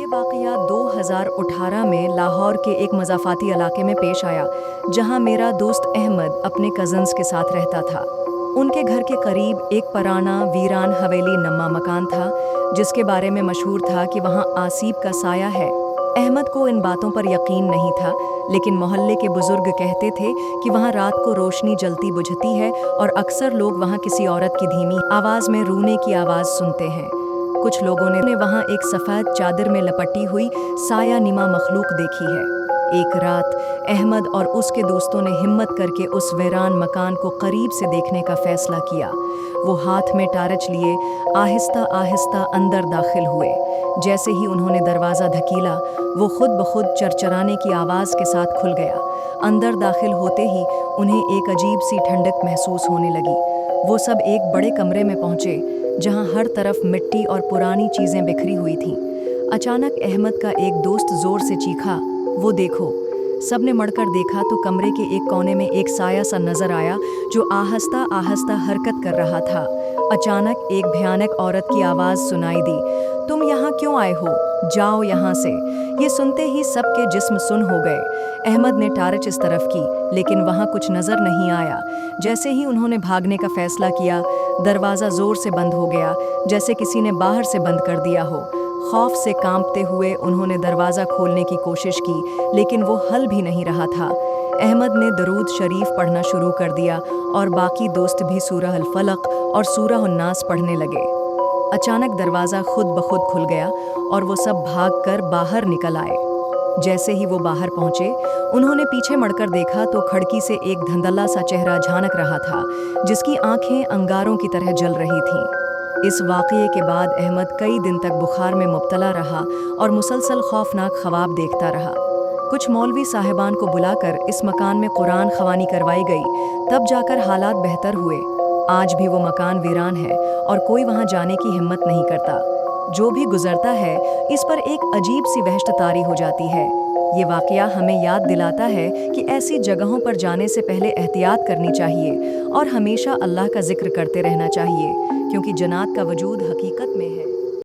ये वाक़या 2018 में लाहौर के एक मज़ाफ़ाती इलाके में पेश आया, जहां मेरा दोस्त अहमद अपने कज़न्स के साथ रहता था। उनके घर के करीब एक पुराना वीरान हवेली नमा मकान था, जिसके बारे में मशहूर था कि वहां आसीब का साया है। अहमद को इन बातों पर यकीन नहीं था, लेकिन मोहल्ले के बुजुर्ग कहते थे कि वहां रात को रोशनी जलती बुझती है और अक्सर लोग वहां किसी औरत की धीमी आवाज़ में रोने की आवाज़ सुनते हैं। कुछ लोगों ने वहां एक सफ़ेद चादर में लपटी हुई साया निमा मखलूक देखी है। एक रात अहमद और उसके दोस्तों ने हिम्मत करके उस वीरान मकान को करीब से देखने का फैसला किया। वो हाथ में टार्च लिए आहिस्ता आहिस्ता अंदर दाखिल हुए। जैसे ही उन्होंने दरवाज़ा धकीला, वो खुद ब खुद चरचराने की आवाज़ के साथ खुल गया। अंदर दाखिल होते ही उन्हें एक अजीब सी ठंडक महसूस होने लगी। वो सब एक बड़े कमरे में पहुंचे, जहां हर तरफ मिट्टी और पुरानी चीज़ें बिखरी हुई थीं। अचानक अहमद का एक दोस्त ज़ोर से चीखा, "वो देखो!" सबने मड़कर देखा तो कमरे के एक कोने में एक साया सा नजर आया, जो आहिस्ता आहिस्ता हरकत कर रहा था। अचानक एक भयानक औरत की आवाज़ सुनाई दी, "तुम यहाँ क्यों आए हो? जाओ यहाँ से!" ये सुनते ही सबके जिस्म सुन्न हो गए। अहमद ने टार्च इस तरफ की, लेकिन वहाँ कुछ नज़र नहीं आया। जैसे ही उन्होंने भागने का फैसला किया, दरवाज़ा ज़ोर से बंद हो गया, जैसे किसी ने बाहर से बंद कर दिया हो। खौफ से कांपते हुए उन्होंने दरवाज़ा खोलने की कोशिश की, लेकिन वो हल भी नहीं रहा था। अहमद ने दरूद शरीफ पढ़ना शुरू कर दिया और बाकी दोस्त भी सूरह अल फलक और सूरह अन नास पढ़ने लगे। अचानक दरवाज़ा खुद ब खुद खुल गया और वो सब भागकर बाहर निकल आए। जैसे ही वो बाहर पहुंचे, उन्होंने पीछे मुड़कर देखा तो खिड़की से एक धुंधला सा चेहरा झांक रहा था, जिसकी आंखें अंगारों की तरह जल रही थीं। इस वाक़ये के बाद अहमद कई दिन तक बुखार में मुब्तला रहा और मुसलसल खौफनाक ख्वाब देखता रहा। कुछ मौलवी साहिबान को बुलाकर इस मकान में कुरान ख़वानी करवाई गई, तब जाकर हालात बेहतर हुए। आज भी वो मकान वीरान है और कोई वहाँ जाने की हिम्मत नहीं करता। जो भी गुजरता है, इस पर एक अजीब सी वहशत तारी हो जाती है। ये वाक़या हमें याद दिलाता है कि ऐसी जगहों पर जाने से पहले एहतियात करनी चाहिए और हमेशा अल्लाह का जिक्र करते रहना चाहिए, क्योंकि जन्नत का वजूद हकीकत में है।